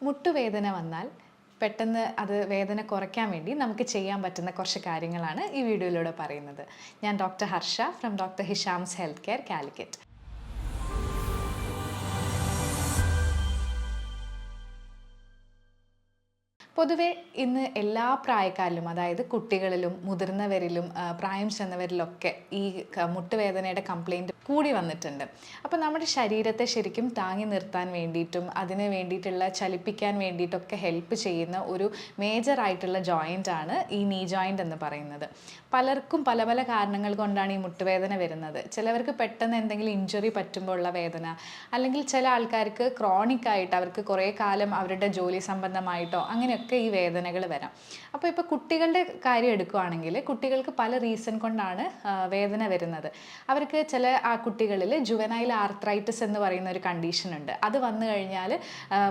മുട്ടുവേദന വന്നാൽ പെട്ടെന്ന് അത് വേദന കുറയ്ക്കാൻ വേണ്ടി നമുക്ക് ചെയ്യാൻ പറ്റുന്ന കുറച്ച് കാര്യങ്ങളാണ് ഈ വീഡിയോയിലൂടെ പറയുന്നത്. ഞാൻ doctor Harsha from doctor Hisham's health care Calicut. പൊതുവെ ഇന്ന് എല്ലാ പ്രായക്കാരിലും, അതായത് കുട്ടികളിലും മുതിർന്നവരിലും പ്രായം ചെന്നവരിലൊക്കെ ഈ മുട്ടുവേദനയുടെ കംപ്ലൈൻറ്റ് കൂടി വന്നിട്ടുണ്ട്. അപ്പോൾ നമ്മുടെ ശരീരത്തെ ശരിക്കും താങ്ങി നിർത്താൻ വേണ്ടിയിട്ടും അതിന് വേണ്ടിയിട്ടുള്ള ചലിപ്പിക്കാൻ വേണ്ടിയിട്ടൊക്കെ ഹെൽപ്പ് ചെയ്യുന്ന ഒരു മേജറായിട്ടുള്ള ജോയിൻ്റ് ആണ് ഈ നീ ജോയിൻ്റ് എന്ന് പറയുന്നത്. പലർക്കും പല പല കാരണങ്ങൾ കൊണ്ടാണ് ഈ മുട്ടുവേദന വരുന്നത്. ചിലവർക്ക് പെട്ടെന്ന് എന്തെങ്കിലും ഇഞ്ചുറി പറ്റുമ്പോൾ ഉള്ള വേദന, അല്ലെങ്കിൽ ചില ആൾക്കാർക്ക് ക്രോണിക് ആയിട്ട് അവർക്ക് കുറേ കാലം അവരുടെ ജോലി സംബന്ധമായിട്ടോ അങ്ങനെയൊക്കെ ഈ വേദനകൾ വരാം. അപ്പോൾ ഇപ്പോൾ കുട്ടികളുടെ കാര്യം എടുക്കുകയാണെങ്കിൽ കുട്ടികൾക്ക് പല റീസൺ കൊണ്ടാണ് വേദന വരുന്നത്. അവർക്ക് ചില കുട്ടികളിൽ ജുവനൈൽ ആർത്രൈറ്റിസ് എന്ന് പറയുന്ന ഒരു കണ്ടീഷൻ ഉണ്ട്. അത് വന്നു കഴിഞ്ഞാൽ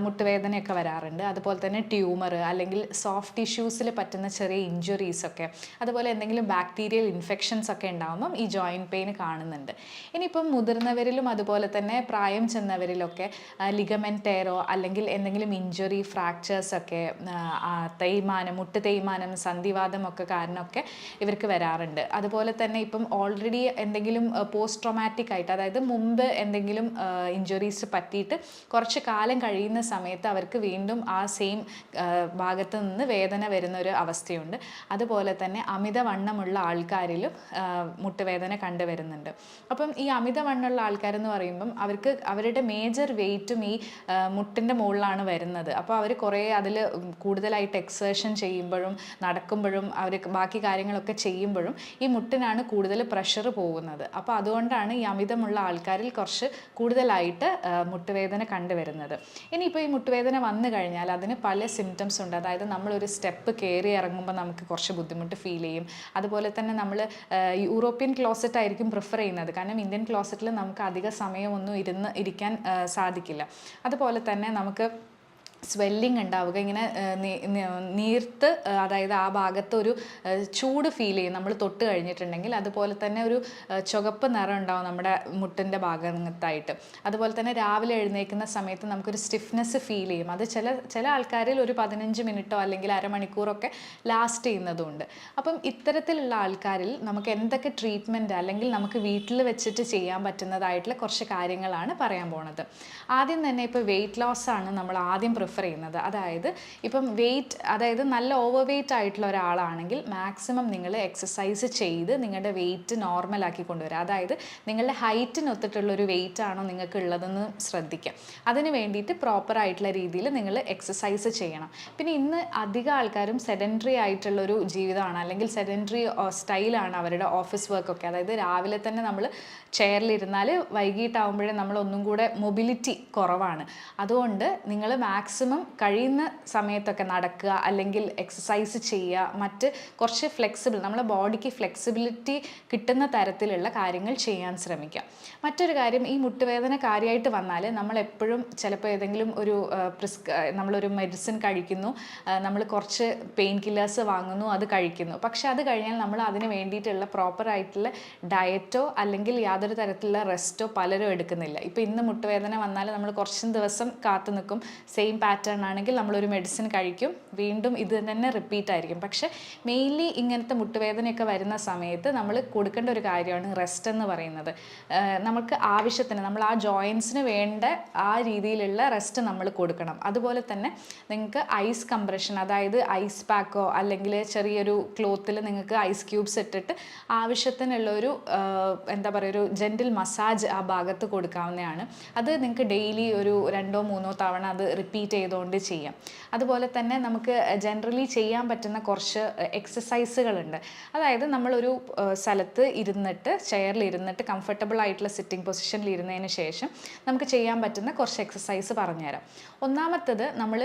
മുട്ടുവേദനയൊക്കെ വരാറുണ്ട്. അതുപോലെ തന്നെ ട്യൂമർ അല്ലെങ്കിൽ സോഫ്റ്റ് ടിഷ്യൂസിൽ പറ്റുന്ന ചെറിയ ഇഞ്ചുറീസൊക്കെ, അതുപോലെ എന്തെങ്കിലും ബാക്ടീരിയൽ ഇൻഫെക്ഷൻസ് ഒക്കെ ഉണ്ടാകുമ്പം ഈ ജോയിൻറ്റ് പെയിൻ കാണുന്നുണ്ട്. ഇനിയിപ്പം മുതിർന്നവരിലും അതുപോലെ തന്നെ പ്രായം ചെന്നവരിലൊക്കെ ലിഗമെന്റ് ടയറോ അല്ലെങ്കിൽ എന്തെങ്കിലും ഇഞ്ചുറി ഫ്രാക്ചേഴ്സ് ഒക്കെ, തേയ്മാനം, മുട്ട് തേയ്മാനം, സന്ധിവാദം ഒക്കെ കാരണമൊക്കെ ഇവർക്ക് വരാറുണ്ട്. അതുപോലെ തന്നെ ഇപ്പം ഓൾറെഡി എന്തെങ്കിലും പോസ്റ്റ് ട്രോമാറ്റിക് ആയിട്ട്, അതായത് മുമ്പ് എന്തെങ്കിലും ഇഞ്ചുറീസ് പറ്റിയിട്ട് കുറച്ച് കാലം കഴിയുന്ന സമയത്ത് അവർക്ക് വീണ്ടും ആ സെയിം ഭാഗത്ത് നിന്ന് വേദന വരുന്ന ഒരു അവസ്ഥയുണ്ട്. അതുപോലെ തന്നെ അമിതവണ്ണമുള്ള ആൾക്കാരിലും മുട്ടുവേദന കണ്ടുവരുന്നുണ്ട്. അപ്പം ഈ അമിതവണ്ണമുള്ള ആൾക്കാരെന്ന് പറയുമ്പം അവർക്ക് അവരുടെ മേജർ വെയിറ്റും ഈ മുട്ടിൻ്റെ മുകളിലാണ് വരുന്നത്. അപ്പോൾ അവർ കുറേ അതിൽ കൂടുതലായിട്ട് എക്സേർഷൻ ചെയ്യുമ്പോഴും നടക്കുമ്പോഴും അവർ ബാക്കി കാര്യങ്ങളൊക്കെ ചെയ്യുമ്പോഴും ഈ മുട്ടിനാണ് കൂടുതൽ പ്രഷർ പോകുന്നത്. അപ്പോൾ അതുകൊണ്ടാണ് ഈ അമിതമുള്ള ആൾക്കാരിൽ കുറച്ച് കൂടുതലായിട്ട് മുട്ടുവേദന കണ്ടുവരുന്നത്. ഇനിയിപ്പോൾ ഈ മുട്ടുവേദന വന്നു കഴിഞ്ഞാൽ അതിന് പല സിംറ്റംസ് ഉണ്ട്. അതായത് നമ്മളൊരു സ്റ്റെപ്പ് കയറി ഇറങ്ങുമ്പോൾ നമുക്ക് കുറച്ച് ബുദ്ധിമുട്ട് ഫീൽ ചെയ്യും. അതുപോലെ തന്നെ നമ്മൾ യൂറോപ്യൻ ക്ലോസറ്റ് ആയിരിക്കും പ്രിഫർ ചെയ്യുന്നത്. കാരണം ഇന്ത്യൻ ക്ലോസറ്റിൽ നമുക്ക് അധിക സമയമൊന്നും ഇരിക്കാൻ സാധിക്കില്ല. അതുപോലെ തന്നെ നമുക്ക് സ്വെല്ലിങ് ഉണ്ടാവുക, ഇങ്ങനെ നീർത്ത്, അതായത് ആ ഭാഗത്ത് ഒരു ചൂട് ഫീൽ ചെയ്യും നമ്മൾ തൊട്ട് കഴിഞ്ഞിട്ടുണ്ടെങ്കിൽ. അതുപോലെ തന്നെ ഒരു ചുവപ്പ് നിറം ഉണ്ടാവും നമ്മുടെ മുട്ടിൻ്റെ ഭാഗത്തായിട്ട്. അതുപോലെ തന്നെ രാവിലെ എഴുന്നേൽക്കുന്ന സമയത്ത് നമുക്കൊരു സ്റ്റിഫ്നെസ് ഫീൽ ചെയ്യും. അത് ചില ആൾക്കാരിൽ ഒരു 15 മിനിറ്റോ അല്ലെങ്കിൽ അരമണിക്കൂറൊക്കെ ലാസ്റ്റ് ചെയ്യുന്നതുണ്ട്. അപ്പം ഇത്തരത്തിലുള്ള ആൾക്കാരിൽ നമുക്ക് എന്തൊക്കെ ട്രീറ്റ്മെൻറ്റ് അല്ലെങ്കിൽ നമുക്ക് വീട്ടിൽ വെച്ചിട്ട് ചെയ്യാൻ പറ്റുന്നതായിട്ടുള്ള കുറച്ച് കാര്യങ്ങളാണ് പറയാൻ പോണത്. ആദ്യം തന്നെ ഇപ്പോൾ വെയിറ്റ് ലോസ് ആണ് നമ്മൾ ആദ്യം പ്രിഫർ ചെയ്യുന്നത്. അതായത് ഇപ്പം അതായത് നല്ല ഓവർ വെയിറ്റ് ആയിട്ടുള്ള ഒരാളാണെങ്കിൽ മാക്സിമം നിങ്ങൾ എക്സസൈസ് ചെയ്ത് നിങ്ങളുടെ വെയിറ്റ് നോർമലാക്കി കൊണ്ടുവരിക. അതായത് നിങ്ങളുടെ ഹൈറ്റിനൊത്തിട്ടുള്ളൊരു വെയിറ്റ് ആണോ നിങ്ങൾക്ക് ഉള്ളതെന്ന് ശ്രദ്ധിക്കുക. അതിന് വേണ്ടിയിട്ട് പ്രോപ്പറായിട്ടുള്ള രീതിയിൽ നിങ്ങൾ എക്സസൈസ് ചെയ്യണം. പിന്നെ ഇന്ന് അധികം ആൾക്കാരും സെഡൻറ്ററി ആയിട്ടുള്ളൊരു ജീവിതമാണ്, അല്ലെങ്കിൽ സെഡൻറ്ററി സ്റ്റൈലാണ് അവരുടെ ഓഫീസ് വർക്കൊക്കെ. അതായത് രാവിലെ തന്നെ നമ്മൾ ചെയറിലിരുന്നാൽ വൈകിട്ടാവുമ്പോഴേ നമ്മൾ ഒന്നും കൂടെ മൊബിലിറ്റി കുറവാണ്. അതുകൊണ്ട് നിങ്ങൾ മാക്സിമം കഴിയുന്ന സമയത്തൊക്കെ നടക്കുക, അല്ലെങ്കിൽ എക്സസൈസ് ചെയ്യുക. മറ്റ് കുറച്ച് ഫ്ലെക്സിബിൾ, നമ്മളെ ബോഡിക്ക് ഫ്ലെക്സിബിലിറ്റി കിട്ടുന്ന തരത്തിലുള്ള കാര്യങ്ങൾ ചെയ്യാൻ ശ്രമിക്കുക. മറ്റൊരു കാര്യം, ഈ മുട്ടുവേദന കാര്യമായിട്ട് വന്നാൽ നമ്മളെപ്പോഴും ചിലപ്പോൾ ഏതെങ്കിലും ഒരു നമ്മളൊരു മെഡിസിൻ കഴിക്കുന്നു, നമ്മൾ കുറച്ച് പെയിൻ കില്ലേഴ്സ് വാങ്ങുന്നു, അത് കഴിക്കുന്നു. പക്ഷെ അത് കഴിഞ്ഞാൽ നമ്മൾ അതിന് വേണ്ടിയിട്ടുള്ള പ്രോപ്പറായിട്ടുള്ള ഡയറ്റോ അല്ലെങ്കിൽ യാതൊരു തരത്തിലുള്ള റെസ്റ്റോ പലരും എടുക്കുന്നില്ല. ഇപ്പോൾ ഇന്ന് മുട്ടുവേദന വന്നാൽ നമ്മൾ കുറച്ച് ദിവസം കാത്തു നിൽക്കും. സെയിം പാറ്റേൺ ആണെങ്കിൽ നമ്മളൊരു മെഡിസിൻ കഴിക്കും, വീണ്ടും ഇത് തന്നെ റിപ്പീറ്റ് ആയിരിക്കും. പക്ഷേ മെയിൻലി ഇങ്ങനത്തെ മുട്ടുവേദനയൊക്കെ വരുന്ന സമയത്ത് നമ്മൾ കൊടുക്കേണ്ട ഒരു കാര്യമാണ് റെസ്റ്റ് എന്ന് പറയുന്നത്. നമുക്ക് ആവശ്യത്തിന് നമ്മൾ ആ ജോയിൻസിന് വേണ്ട ആ രീതിയിലുള്ള റെസ്റ്റ് നമ്മൾ കൊടുക്കണം. അതുപോലെ തന്നെ നിങ്ങൾക്ക് ഐസ് കംപ്രഷൻ, അതായത് ഐസ് പാക്കോ അല്ലെങ്കിൽ ചെറിയൊരു ക്ലോത്തിൽ നിങ്ങൾക്ക് ഐസ് ക്യൂബ്സ് ഇട്ടിട്ട് ആവശ്യത്തിനുള്ളൊരു എന്താ പറയുക, ഒരു ജെൻറ്റിൽ മസാജ് ആ ഭാഗത്ത് കൊടുക്കാവുന്നതാണ്. അത് നിങ്ങൾക്ക് ഡെയിലി ഒരു 2-3 തവണ അത് റിപ്പീറ്റ് ചെയ്തുകൊണ്ട് ചെയ്യാം. അതുപോലെ തന്നെ നമുക്ക് ജനറലി ചെയ്യാൻ പറ്റുന്ന കുറച്ച് എക്സസൈസുകളുണ്ട്. അതായത് നമ്മളൊരു സ്ഥലത്ത് ഇരുന്നിട്ട്, ചെയറിൽ ഇരുന്നിട്ട് കംഫർട്ടബിൾ ആയിട്ടുള്ള സിറ്റിംഗ് പൊസിഷനിൽ ഇരുന്നതിന് ശേഷം നമുക്ക് ചെയ്യാൻ പറ്റുന്ന കുറച്ച് എക്സസൈസ് പറഞ്ഞുതരാം. ഒന്നാമത്തത്, നമ്മൾ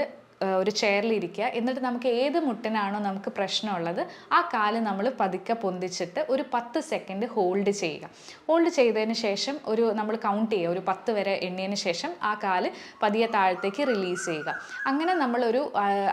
ഒരു ചെയറിലിരിക്കുക. എന്നിട്ട് നമുക്ക് ഏത് മുട്ടിനാണോ നമുക്ക് പ്രശ്നമുള്ളത് ആ കാല് നമ്മൾ പതുക്കെ പൊന്തിച്ചിട്ട് ഒരു 10 സെക്കൻഡ് ഹോൾഡ് ചെയ്യുക. ഹോൾഡ് ചെയ്തതിന് ശേഷം നമ്മൾ കൗണ്ട് ചെയ്യുക, ഒരു 10 വരെ എണ്ണിയതിന് ശേഷം ആ കാല് പതിയെ താഴത്തേക്ക് റിലീസ് ചെയ്യുക. അങ്ങനെ നമ്മളൊരു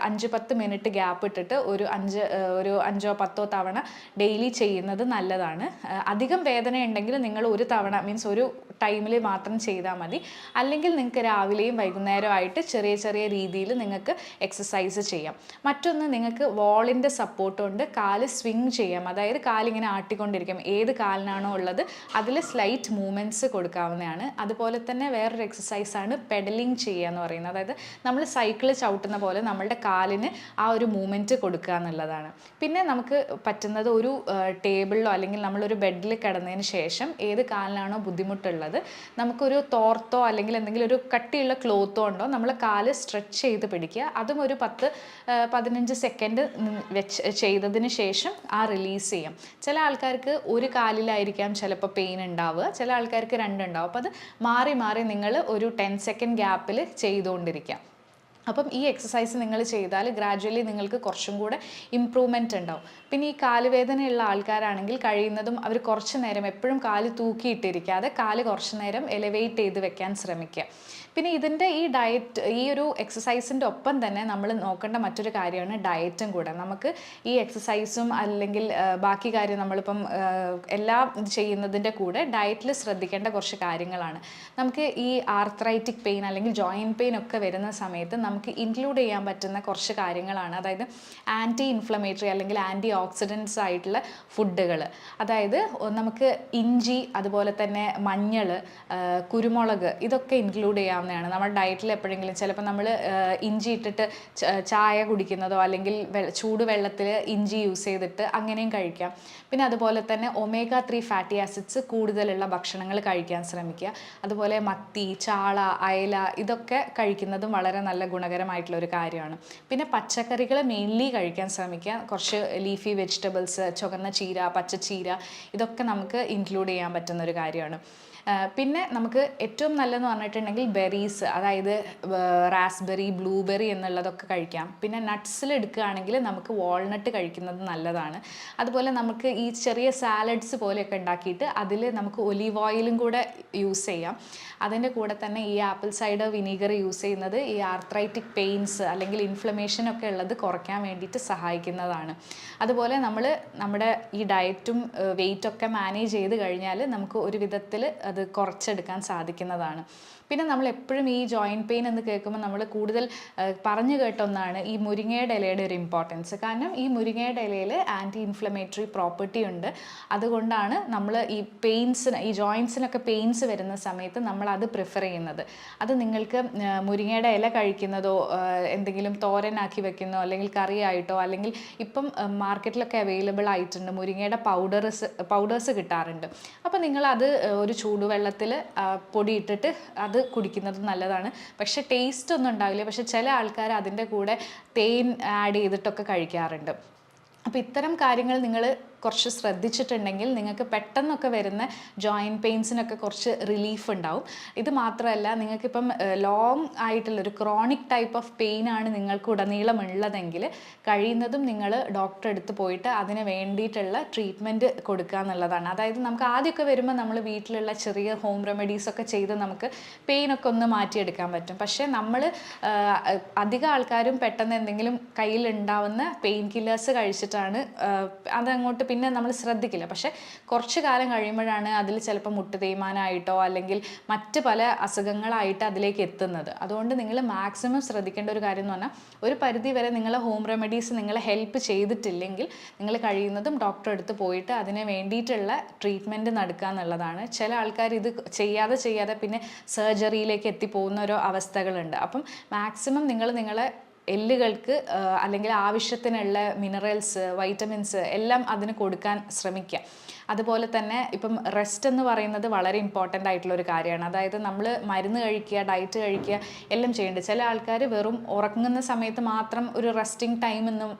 5-10 മിനിറ്റ് ഗ്യാപ്പ് ഇട്ടിട്ട് ഒരു 5-10 തവണ ഡെയിലി ചെയ്യുന്നത് നല്ലതാണ്. അധികം വേദന ഉണ്ടെങ്കിൽ നിങ്ങൾ ഒരു തവണ, മീൻസ് ഒരു ടൈമിൽ മാത്രം ചെയ്താൽ മതി. അല്ലെങ്കിൽ നിങ്ങൾക്ക് രാവിലെയും വൈകുന്നേരമായിട്ട് ചെറിയ ചെറിയ രീതിയിൽ നിങ്ങൾക്ക് എക്സസൈസ് ചെയ്യാം. മറ്റൊന്ന്, നിങ്ങൾക്ക് വാളിൻ്റെ സപ്പോർട്ട് കൊണ്ട് കാല് സ്വിങ് ചെയ്യാം. അതായത് കാലിങ്ങനെ ആട്ടിക്കൊണ്ടിരിക്കാം. ഏത് കാലിനാണോ ഉള്ളത് അതിൽ സ്ലൈറ്റ് മൂവ്മെൻറ്റ്സ് കൊടുക്കാവുന്നതാണ്. അതുപോലെ തന്നെ വേറൊരു എക്സസൈസാണ് പെഡലിങ് ചെയ്യുക എന്ന് പറയുന്നത്. അതായത് നമ്മൾ സൈക്കിൾ ചവിട്ടുന്ന പോലെ നമ്മളുടെ കാലിന് ആ ഒരു മൂവ്മെൻറ്റ് കൊടുക്കുക എന്നുള്ളതാണ്. പിന്നെ നമുക്ക് പറ്റുന്നത് ഒരു ടേബിളിലോ അല്ലെങ്കിൽ നമ്മളൊരു ബെഡിൽ കിടന്നതിന് ശേഷം ഏത് കാലിനാണോ ബുദ്ധിമുട്ടുള്ളത് നമുക്കൊരു തോർത്തോ അല്ലെങ്കിൽ എന്തെങ്കിലും ഒരു കട്ടിയുള്ള ക്ലോത്തോ ഉണ്ടോ നമ്മൾ കാല് സ്ട്രെച്ച് ചെയ്ത് പിടിക്കുക. അതും ഒരു 10-15 സെക്കൻഡ് ചെയ്തതിന് ശേഷം റിലീസ് ചെയ്യാം. ചില ആൾക്കാർക്ക് ഒരു കാലിലായിരിക്കാം ചിലപ്പോൾ പെയിൻ ഉണ്ടാവുക, ചില ആൾക്കാർക്ക് രണ്ടുണ്ടാവും. അപ്പോൾ അത് മാറി മാറി നിങ്ങൾ ഒരു 10 സെക്കൻഡ് ഗ്യാപ്പിൽ ചെയ്തുകൊണ്ടിരിക്കാം. അപ്പം ഈ എക്സസൈസ് നിങ്ങൾ ചെയ്താൽ ഗ്രാജ്വലി നിങ്ങൾക്ക് കുറച്ചും കൂടെ ഇമ്പ്രൂവ്മെൻറ്റ് ഉണ്ടാവും. പിന്നെ ഈ കാലുവേദനയുള്ള ആൾക്കാരാണെങ്കിൽ കഴിയുന്നതും അവർ കുറച്ച് നേരം എപ്പോഴും കാല് തൂക്കിയിട്ടിരിക്കാതെ കാല് കുറച്ച് നേരം എലിവേറ്റ് ചെയ്ത് വെക്കാൻ ശ്രമിക്കുക. പിന്നെ ഇതിൻ്റെ ഈ ഒരു എക്സസൈസിൻ്റെ ഒപ്പം തന്നെ നമ്മൾ നോക്കേണ്ട മറ്റൊരു കാര്യമാണ് ഡയറ്റും കൂടെ. നമുക്ക് ഈ എക്സസൈസും അല്ലെങ്കിൽ ബാക്കി കാര്യം നമ്മളിപ്പം എല്ലാം ചെയ്യുന്നതിൻ്റെ കൂടെ ഡയറ്റിൽ ശ്രദ്ധിക്കേണ്ട കുറച്ച് കാര്യങ്ങളാണ്. നമുക്ക് ഈ ആർത്രൈറ്റിക് പെയിൻ അല്ലെങ്കിൽ ജോയിൻറ്റ് പെയിൻ ഒക്കെ വരുന്ന സമയത്ത് നമുക്ക് ഇൻക്ലൂഡ് ചെയ്യാൻ പറ്റുന്ന കുറച്ച് കാര്യങ്ങളാണ്. അതായത് ആൻറ്റി ഇൻഫ്ലമേറ്ററി അല്ലെങ്കിൽ ആൻറ്റി ഓക്സിഡൻസ് ആയിട്ടുള്ള ഫുഡുകൾ. അതായത് നമുക്ക് ഇഞ്ചി, അതുപോലെ തന്നെ മഞ്ഞൾ, കുരുമുളക്, ഇതൊക്കെ ഇൻക്ലൂഡ് ചെയ്യാവുന്നതാണ് നമ്മുടെ ഡയറ്റിൽ. എപ്പോഴെങ്കിലും ചിലപ്പോൾ നമ്മൾ ഇഞ്ചി ഇട്ടിട്ട് ചായ കുടിക്കുന്നതോ അല്ലെങ്കിൽ ചൂടുവെള്ളത്തിൽ ഇഞ്ചി യൂസ് ചെയ്തിട്ട് അങ്ങനെയും കഴിക്കാം. പിന്നെ അതുപോലെ തന്നെ ഒമേഗ 3 ഫാറ്റി ആസിഡ്സ് കൂടുതലുള്ള ഭക്ഷണങ്ങൾ കഴിക്കാൻ ശ്രമിക്കുക. അതുപോലെ മത്തി, ചാള, അയല ഇതൊക്കെ കഴിക്കുന്നതും വളരെ നല്ല ഗുണകരമായിട്ടുള്ള ഒരു കാര്യമാണ്. പിന്നെ പച്ചക്കറികൾ മെയിൻലി കഴിക്കാൻ ശ്രമിക്കുക. കുറച്ച് ലീഫി വെജിറ്റബിൾസ്, ചുവന്ന ചീര, പച്ചച്ചീര, ഇതൊക്കെ നമുക്ക് ഇൻക്ലൂഡ് ചെയ്യാൻ പറ്റുന്ന ഒരു കാര്യമാണ്. പിന്നെ നമുക്ക് ഏറ്റവും നല്ലതെന്ന് പറഞ്ഞിട്ടുണ്ടെങ്കിൽ ബെറീസ്, അതായത് റാസ്ബെറി, ബ്ലൂബെറി എന്നുള്ളതൊക്കെ കഴിക്കാം. പിന്നെ നട്ട്സിൽ എടുക്കുകയാണെങ്കിൽ നമുക്ക് വാൾനട്ട് കഴിക്കുന്നത് നല്ലതാണ്. അതുപോലെ നമുക്ക് ഈ ചെറിയ സാലഡ്സ് പോലെയൊക്കെ ഉണ്ടാക്കിയിട്ട് അതിൽ നമുക്ക് ഒലീവ് ഓയിലും കൂടെ യൂസ് ചെയ്യാം. അതിൻ്റെ കൂടെ തന്നെ ഈ ആപ്പിൾ സൈഡർ വിനീഗർ യൂസ് ചെയ്യുന്നത് ഈ ആർത്രൈറ്റിക് പെയിൻസ് അല്ലെങ്കിൽ ഇൻഫ്ലമേഷൻ ഒക്കെ ഉള്ളത് കുറയ്ക്കാൻ വേണ്ടിയിട്ട് സഹായിക്കുന്നതാണ്. അതുപോലെ നമ്മുടെ ഈ ഡയറ്റും വെയിറ്റൊക്കെ മാനേജ് ചെയ്ത് കഴിഞ്ഞാൽ നമുക്ക് ഒരു വിധത്തിൽ അത് കുറച്ചെടുക്കാൻ സാധിക്കുന്നതാണ്. പിന്നെ നമ്മൾ എപ്പോഴും ഈ ജോയിൻറ്റ് പെയിൻ എന്ന് കേൾക്കുമ്പോൾ നമ്മൾ കൂടുതൽ പറഞ്ഞു കേട്ട ഒന്നാണ് ഈ മുരിങ്ങയുടെ ഇലയുടെ ഒരു ഇമ്പോർട്ടൻസ്. കാരണം ഈ മുരിങ്ങയുടെ ഇലയിൽ ആൻറ്റി ഇൻഫ്ലമേറ്ററി പ്രോപ്പർട്ടി ഉണ്ട്. അതുകൊണ്ടാണ് നമ്മൾ ഈ ജോയിൻസിനൊക്കെ പെയിൻസ് വരുന്ന സമയത്ത് നമ്മൾ അത് പ്രിഫർ ചെയ്യുന്നത്. അത് നിങ്ങൾക്ക് മുരിങ്ങയുടെ ഇല കഴിക്കുന്നതോ എന്തെങ്കിലും തോരനാക്കി വെക്കുന്നോ അല്ലെങ്കിൽ കറി ആയിട്ടോ, അല്ലെങ്കിൽ ഇപ്പം മാർക്കറ്റിലൊക്കെ അവൈലബിൾ ആയിട്ടുണ്ട് മുരിങ്ങയുടെ പൗഡേഴ്സ് കിട്ടാറുണ്ട്. അപ്പോൾ നിങ്ങളത് ഒരു ചൂടുവെള്ളത്തിൽ പൊടിയിട്ടിട്ട് അത് കുടിക്കുന്നത് നല്ലതാണ്. പക്ഷേ ടേസ്റ്റ് ഒന്നും ഉണ്ടാവില്ല. പക്ഷേ ചില ആൾക്കാർ അതിൻ്റെ കൂടെ തേൻ ആഡ് ചെയ്തിട്ടൊക്കെ കഴിക്കാറുണ്ട്. അപ്പോൾ ഇത്തരം കാര്യങ്ങൾ നിങ്ങൾ കുറച്ച് ശ്രദ്ധിച്ചിട്ടുണ്ടെങ്കിൽ നിങ്ങൾക്ക് പെട്ടെന്നൊക്കെ വരുന്ന ജോയിൻറ്റ് പെയിൻസിനൊക്കെ കുറച്ച് റിലീഫ് ഉണ്ടാവും. ഇത് മാത്രമല്ല, നിങ്ങൾക്കിപ്പം ലോങ് ആയിട്ടുള്ളൊരു ക്രോണിക് ടൈപ്പ് ഓഫ് പെയിൻ ആണ് നിങ്ങൾക്ക് ഉടനീളം ഉള്ളതെങ്കിൽ കഴിയുന്നതും നിങ്ങൾ ഡോക്ടറെ അടുത്ത് പോയിട്ട് അതിന് വേണ്ടിയിട്ടുള്ള ട്രീറ്റ്മെൻറ്റ് കൊടുക്കുക എന്നുള്ളതാണ്. അതായത് നമുക്ക് ആദ്യമൊക്കെ വരുമ്പോൾ നമ്മൾ വീട്ടിലുള്ള ചെറിയ ഹോം റെമഡീസൊക്കെ ചെയ്ത് നമുക്ക് പെയിനൊക്കെ ഒന്ന് മാറ്റിയെടുക്കാൻ പറ്റും. പക്ഷേ നമ്മൾ അധികം ആൾക്കാരും പെട്ടെന്ന് എന്തെങ്കിലും കയ്യിലുണ്ടാവുന്ന പെയിൻ കില്ലേഴ്സ് കഴിച്ചിട്ടാണ് അതങ്ങോട്ട് പിന്നെ നമ്മൾ ശ്രദ്ധിക്കില്ല. പക്ഷേ കുറച്ച് കാലം കഴിയുമ്പോഴാണ് അതിൽ ചിലപ്പോൾ മുട്ട് തേയ്മാനമായിട്ടോ അല്ലെങ്കിൽ മറ്റ് പല അസുഖങ്ങളായിട്ട് അതിലേക്ക് എത്തുന്നത്. അതുകൊണ്ട് നിങ്ങൾ മാക്സിമം ശ്രദ്ധിക്കേണ്ട ഒരു കാര്യം എന്ന് പറഞ്ഞാൽ, ഒരു പരിധി വരെ നിങ്ങളെ ഹോം റെമഡീസ് നിങ്ങളെ ഹെൽപ്പ് ചെയ്തിട്ടില്ലെങ്കിൽ നിങ്ങൾ കഴിയുന്നതും ഡോക്ടറെ അടുത്ത് പോയിട്ട് അതിന് വേണ്ടിയിട്ടുള്ള ട്രീറ്റ്മെൻറ്റ് നടക്കുക എന്നുള്ളതാണ്. ചില ആൾക്കാർ ഇത് ചെയ്യാതെ പിന്നെ സർജറിയിലേക്ക് എത്തിപ്പോകുന്ന ഓരോ അവസ്ഥകളുണ്ട്. അപ്പം മാക്സിമം നിങ്ങളെ എല്ലുകൾക്ക് അല്ലെങ്കിൽ ആവശ്യത്തിനുള്ള മിനറൽസ്, വൈറ്റമിൻസ് എല്ലാം അതിന് കൊടുക്കാൻ ശ്രമിക്കുക. അതുപോലെ തന്നെ ഇപ്പം റെസ്റ്റ് എന്ന് പറയുന്നത് വളരെ ഇമ്പോർട്ടൻ്റ് ആയിട്ടുള്ള ഒരു കാര്യമാണ്. അതായത് നമ്മൾ മരുന്ന് കഴിക്കുക, ഡയറ്റ് കഴിക്കുക എല്ലാം ചെയ്യേണ്ടത്. ചില ആൾക്കാർ വെറും ഉറങ്ങുന്ന സമയത്ത് മാത്രം ഒരു റെസ്റ്റിംഗ് ടൈം എന്നും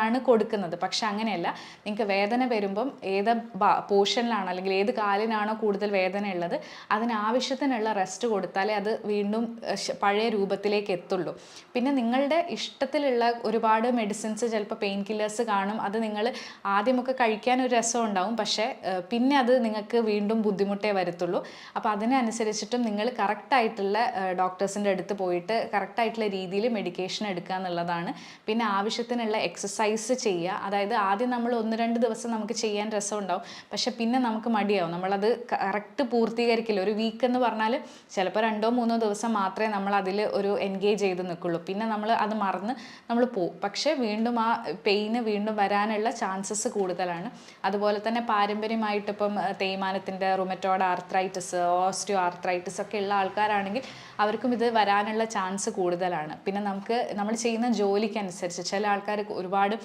ആണ് കൊടുക്കുന്നത്. പക്ഷെ അങ്ങനെയല്ല. നിങ്ങൾക്ക് വേദന വരുമ്പം ഏത് പോർഷനിലാണോ അല്ലെങ്കിൽ ഏത് കാലിനാണോ കൂടുതൽ വേദന ഉള്ളത് അതിനാവശ്യത്തിനുള്ള റെസ്റ്റ് കൊടുത്താലേ അത് വീണ്ടും പഴയ രൂപത്തിലേക്ക് എത്തുള്ളൂ. പിന്നെ നിങ്ങളുടെ ഇഷ്ടത്തിലുള്ള ഒരുപാട് മെഡിസിൻസ്, ചിലപ്പോൾ പെയിൻ കില്ലേഴ്സ് കാണും. അത് നിങ്ങൾ ആദ്യമൊക്കെ കഴിക്കാൻ ഒരു രസം ഉണ്ടാവും. പക്ഷേ പിന്നെ അത് നിങ്ങൾക്ക് വീണ്ടും ബുദ്ധിമുട്ടേ വരത്തുള്ളൂ. അപ്പോൾ അതിനനുസരിച്ചിട്ടും നിങ്ങൾ കറക്റ്റായിട്ടുള്ള ഡോക്ടേഴ്സിൻ്റെ അടുത്ത് പോയിട്ട് കറക്റ്റായിട്ടുള്ള രീതിയിൽ മെഡിക്കേഷൻ എടുക്കുക എന്നുള്ളതാണ്. പിന്നെ ആവശ്യത്തിനുള്ള എക്സസൈസ് ചെയ്യുക. അതായത് ആദ്യം നമ്മൾ 1-2 ദിവസം നമുക്ക് ചെയ്യാൻ രസമുണ്ടാവും, പക്ഷെ പിന്നെ നമുക്ക് മടിയാവും, നമ്മളത് കറക്റ്റ് പൂർത്തീകരിക്കില്ല. ഒരു വീക്ക് എന്ന് പറഞ്ഞാൽ ചിലപ്പോൾ 2-3 ദിവസം മാത്രമേ നമ്മൾ അതിൽ ഒരു എൻഗേജ് ചെയ്ത് നിൽക്കുള്ളൂ. പിന്നെ നമ്മൾ അത് മറന്ന് നമ്മൾ പോകും. പക്ഷേ വീണ്ടും ആ പെയിന് വീണ്ടും വരാനുള്ള ചാൻസസ് കൂടുതലാണ്. അതുപോലെ തന്നെ പാരമ്പര്യമായിട്ട് ഇപ്പം തേയ്മാനത്തിൻ്റെ, റുമറ്റോയ്ഡ് ആർത്രൈറ്റിസ്, ഓസ്റ്റിയോ ആർത്രൈറ്റിസ് ഒക്കെ ഉള്ള ആൾക്കാരാണെങ്കിൽ അവർക്കും ഇത് വരാനുള്ള ചാൻസ് കൂടുതലാണ്. പിന്നെ നമ്മൾ ചെയ്യുന്ന ജോലിക്കനുസരിച്ച് ചില ആൾക്കാർ ഒരുപാട്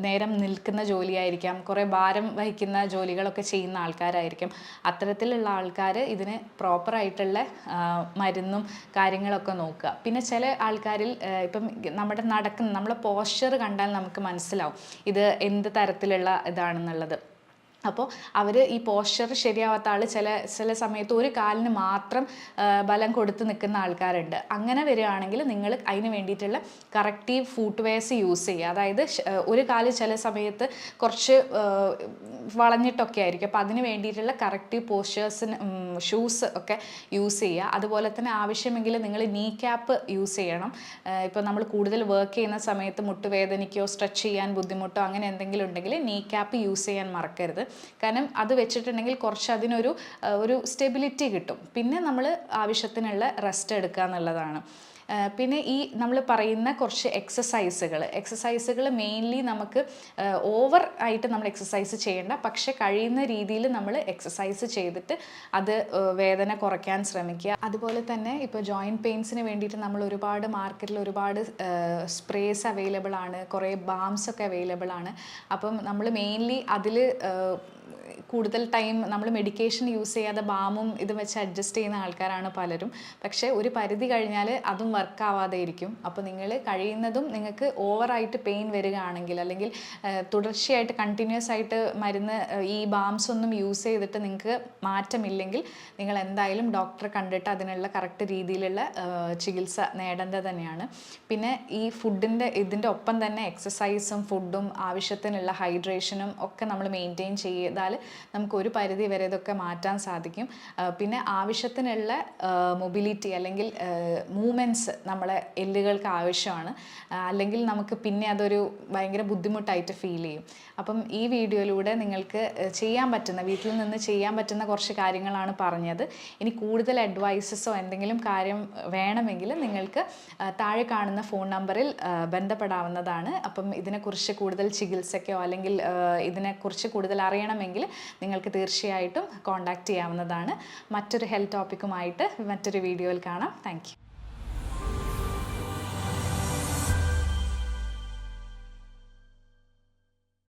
നേരം നിൽക്കുന്ന ജോലിയായിരിക്കാം, കുറേ ഭാരം വഹിക്കുന്ന ജോലികളൊക്കെ ചെയ്യുന്ന ആൾക്കാരായിരിക്കും. അത്തരത്തിലുള്ള ആൾക്കാർ ഇതിന് പ്രോപ്പറായിട്ടുള്ള മരുന്നും കാര്യങ്ങളൊക്കെ നോക്കുക. പിന്നെ ചില ആൾക്കാരിൽ ഇപ്പം നമ്മളെ പോസ്ചർ കണ്ടാൽ നമുക്ക് മനസ്സിലാവും ഇത് എന്ത് തരത്തിലുള്ള ഇതാണെന്നുള്ളത്. അപ്പോൾ അവർ ഈ പോസ്ചർ ശരിയാവാത്ത ആൾ ചില സമയത്ത് ഒരു കാലിന് മാത്രം ബലം കൊടുത്ത് നിൽക്കുന്ന ആൾക്കാരുണ്ട്. അങ്ങനെ വരികയാണെങ്കിൽ നിങ്ങൾ അതിന് വേണ്ടിയിട്ടുള്ള കറക്റ്റീവ് ഫുട്വെയർസ് യൂസ് ചെയ്യുക. അതായത് ഒരു കാല് ചില സമയത്ത് കുറച്ച് വളഞ്ഞിട്ടൊക്കെ ആയിരിക്കും. അപ്പോൾ അതിന് വേണ്ടിയിട്ടുള്ള കറക്റ്റീവ് പോസ്ചേഴ്സിന് ഷൂസ് ഒക്കെ യൂസ് ചെയ്യുക. അതുപോലെ തന്നെ ആവശ്യമെങ്കിൽ നിങ്ങൾ നീ ക്യാപ്പ് യൂസ് ചെയ്യണം. ഇപ്പോൾ നമ്മൾ കൂടുതൽ വർക്ക് ചെയ്യുന്ന സമയത്ത് മുട്ടുവേദനയ്ക്കോ സ്ട്രെച്ച് ചെയ്യാൻ ബുദ്ധിമുട്ടോ അങ്ങനെ എന്തെങ്കിലും ഉണ്ടെങ്കിൽ നീ ക്യാപ്പ് യൂസ് ചെയ്യാൻ മറക്കരുത്. കാരണം അത് വെച്ചിട്ടുണ്ടെങ്കിൽ കുറച്ച് അതിനൊരു സ്റ്റെബിലിറ്റി കിട്ടും. പിന്നെ നമ്മൾ ആവശ്യത്തിനുള്ള റെസ്റ്റ് എടുക്കുക എന്നുള്ളതാണ്. പിന്നെ ഈ നമ്മൾ പറയുന്ന കുറച്ച് എക്സസൈസുകൾ മെയിൻലി നമുക്ക് ഓവർ ആയിട്ട് നമ്മൾ എക്സസൈസ് ചെയ്യേണ്ട, പക്ഷെ കഴിയുന്ന രീതിയിൽ നമ്മൾ എക്സസൈസ് ചെയ്തിട്ട് അത് വേദന കുറയ്ക്കാൻ ശ്രമിക്കുക. അതുപോലെ തന്നെ ഇപ്പോൾ ജോയിൻറ്റ് പെയിൻസിന് വേണ്ടിയിട്ട് നമ്മൾ മാർക്കറ്റിൽ ഒരുപാട് സ്പ്രേസ് അവൈലബിൾ ആണ്, കുറേ ബാംസ് ഒക്കെ അവൈലബിൾ ആണ്. അപ്പം നമ്മൾ മെയിൻലി അതിൽ കൂടുതൽ ടൈം നമ്മൾ മെഡിക്കേഷൻ യൂസ് ചെയ്യാതെ ബാമും ഇതും വെച്ച് അഡ്ജസ്റ്റ് ചെയ്യുന്ന ആൾക്കാരാണ് പലരും. പക്ഷേ ഒരു പരിധി കഴിഞ്ഞാൽ അതും വർക്കാവാതെ ഇരിക്കും. അപ്പോൾ നിങ്ങൾ കഴിയുന്നതും നിങ്ങൾക്ക് ഓവറായിട്ട് പെയിൻ വരികയാണെങ്കിൽ അല്ലെങ്കിൽ തുടർച്ചയായിട്ട് കണ്ടിന്യൂസ് ആയിട്ട് മരുന്ന് ഈ ബാംസ് ഒന്നും യൂസ് ചെയ്തിട്ട് നിങ്ങൾക്ക് മാറ്റമില്ലെങ്കിൽ നിങ്ങൾ എന്തായാലും ഡോക്ടറെ കണ്ടിട്ട് അതിനുള്ള കറക്റ്റ് രീതിയിലുള്ള ചികിത്സ നേടേണ്ടത് തന്നെയാണ്. പിന്നെ ഈ ഇതിൻ്റെ ഒപ്പം തന്നെ എക്സസൈസും ഫുഡും ആവശ്യത്തിനുള്ള ഹൈഡ്രേഷനും ഒക്കെ നമ്മൾ മെയിൻറ്റെയിൻ ചെയ്താൽ നമുക്ക് ഒരു പരിധി വരെ ഇതൊക്കെ മാറ്റാൻ സാധിക്കും. പിന്നെ ആവശ്യത്തിനുള്ള മൊബിലിറ്റി അല്ലെങ്കിൽ മൂവ്മെൻറ്റ്സ് നമ്മളെ എല്ലുകൾക്ക് ആവശ്യമാണ്. അല്ലെങ്കിൽ നമുക്ക് പിന്നെ അതൊരു ഭയങ്കര ബുദ്ധിമുട്ടായിട്ട് ഫീൽ ചെയ്യും. അപ്പം ഈ വീഡിയോയിലൂടെ നിങ്ങൾക്ക് വീട്ടിൽ നിന്ന് ചെയ്യാൻ പറ്റുന്ന കുറച്ച് കാര്യങ്ങളാണ് പറഞ്ഞത്. ഇനി കൂടുതൽ അഡ്വൈസസോ എന്തെങ്കിലും കാര്യം വേണമെങ്കിൽ നിങ്ങൾക്ക് താഴെ കാണുന്ന ഫോൺ നമ്പറിൽ ബന്ധപ്പെടാവുന്നതാണ്. അപ്പം ഇതിനെക്കുറിച്ച് കൂടുതൽ ചികിത്സയ്ക്കോ അല്ലെങ്കിൽ ഇതിനെക്കുറിച്ച് കൂടുതൽ അറിയണമെങ്കിൽ നിങ്ങൾക്ക് തീർച്ചയായിട്ടും കോൺടാക്റ്റ് ചെയ്യാവുന്നതാണ്. മറ്റൊരു ഹെൽത്ത് ടോപ്പിക്കുമായിട്ട് മറ്റൊരു വീഡിയോയിൽ കാണാം. Thank you.